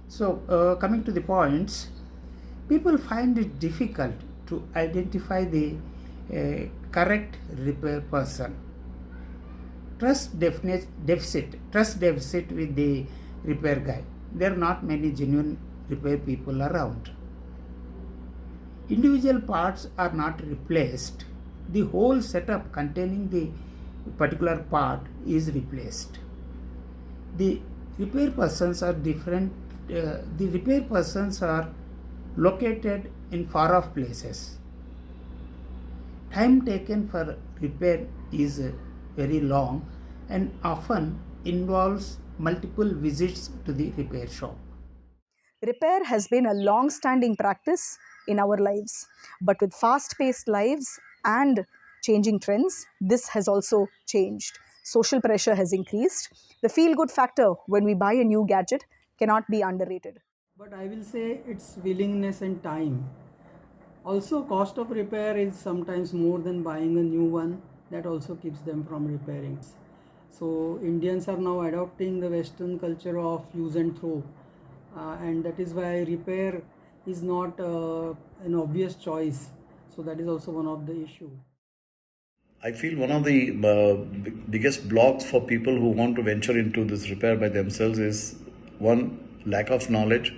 So, coming to the points, people find it difficult to identify the correct repair person. Trust deficit with the repair guy. There are not many genuine repair people around. Individual parts are not replaced. The whole setup containing the particular part is replaced. The repair persons are different. The repair persons are located in far off places. Time taken for repair is very long and often involves multiple visits to the repair shop. Repair has been a long standing practice in our lives, but with fast paced lives and changing trends, this has also changed. Social pressure has increased. The feel good factor when we buy a new gadget cannot be underrated. But I will say it's willingness and time. Also, cost of repair is sometimes more than buying a new one. That also keeps them from repairing. So Indians are now adopting the Western culture of use and throw, and that is why repair is not an obvious choice. So that is also one of the issue. I feel one of the biggest blocks for people who want to venture into this repair by themselves is one, lack of knowledge,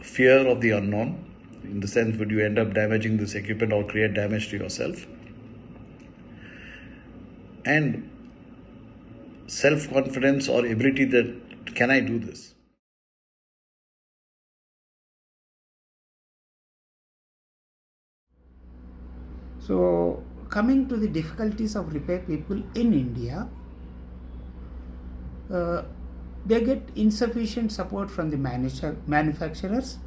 fear of the unknown. In the sense, would you end up damaging this equipment or create damage to yourself? And self confidence or ability that can I do this? So, coming to the difficulties of repair people in India, they get insufficient support from the manufacturers.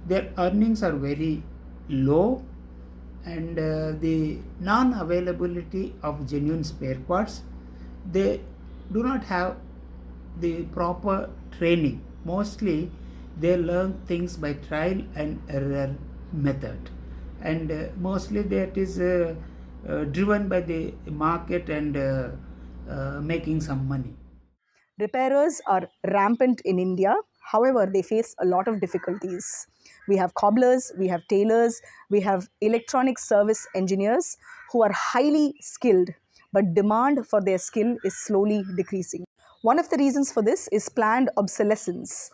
Their earnings are very low, and the non-availability of genuine spare parts. They do not have the proper training. Mostly, they learn things by trial and error method, and mostly that is driven by the market and making some money. Repairers are rampant in India. However, they face a lot of difficulties. We have cobblers, we have tailors, we have electronic service engineers who are highly skilled, but demand for their skill is slowly decreasing. One of the reasons for this is planned obsolescence.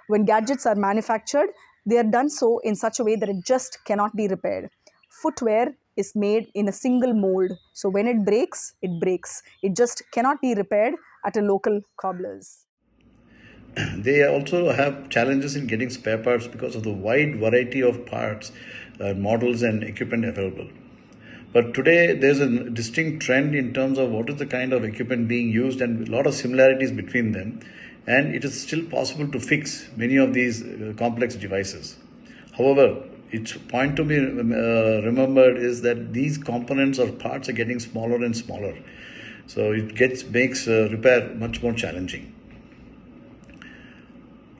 When gadgets are manufactured, they are done so in such a way that it just cannot be repaired. Footwear is made in a single mold, so when it breaks, it breaks. It just cannot be repaired at a local cobbler's. They also have challenges in getting spare parts because of the wide variety of parts, models, and equipment available. But today, there's a distinct trend in terms of what is the kind of equipment being used and a lot of similarities between them. And it is still possible to fix many of these complex devices. However, it's point to be remembered is that these components or parts are getting smaller and smaller. So it makes repair much more challenging.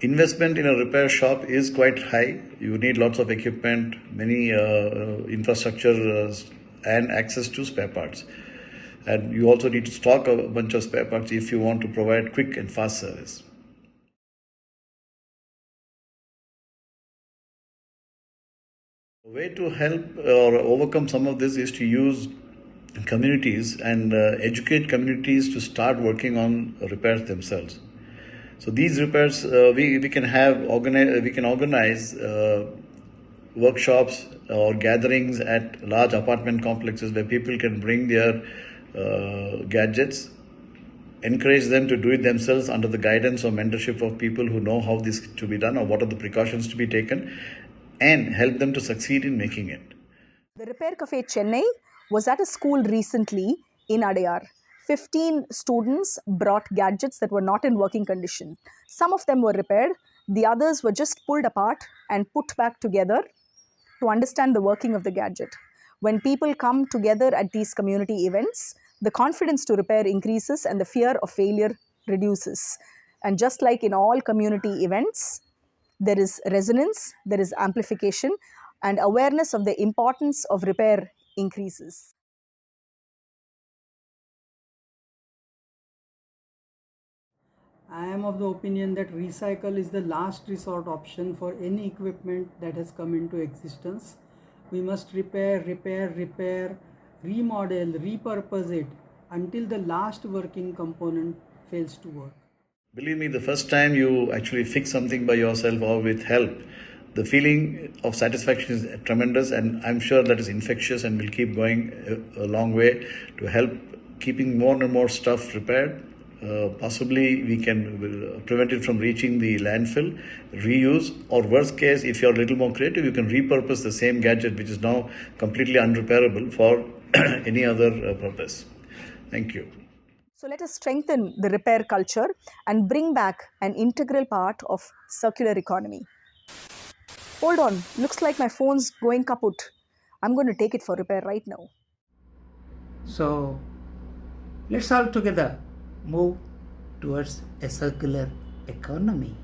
Investment in a repair shop is quite high. You need lots of equipment, many infrastructure, and access to spare parts. And you also need to stock a bunch of spare parts if you want to provide quick and fast service. A way to help or overcome some of this is to use communities and educate communities to start working on repairs themselves. So these repairs, we can organize workshops or gatherings at large apartment complexes where people can bring their gadgets, encourage them to do it themselves under the guidance or mentorship of people who know how this to be done or what are the precautions to be taken, and help them to succeed in making it. The Repair Cafe Chennai was at a school recently in Adayar. 15 students brought gadgets that were not in working condition. Some of them were repaired, the others were just pulled apart and put back together to understand the working of the gadget. When people come together at these community events, the confidence to repair increases and the fear of failure reduces. And just like in all community events, there is resonance, there is amplification, and awareness of the importance of repair increases. I am of the opinion that recycle is the last resort option for any equipment that has come into existence. We must repair, remodel, repurpose it until the last working component fails to work. Believe me, the first time you actually fix something by yourself or with help, the feeling of satisfaction is tremendous, and I'm sure that is infectious and will keep going a long way to help keeping more and more stuff repaired. Possibly we can prevent it from reaching the landfill, reuse, or worst case, if you're a little more creative, you can repurpose the same gadget which is now completely unrepairable for any other purpose. Thank you. So let us strengthen the repair culture and bring back an integral part of circular economy. Hold on, looks like my phone's going kaput. I'm going to take it for repair right now. So let's all together move towards a circular economy.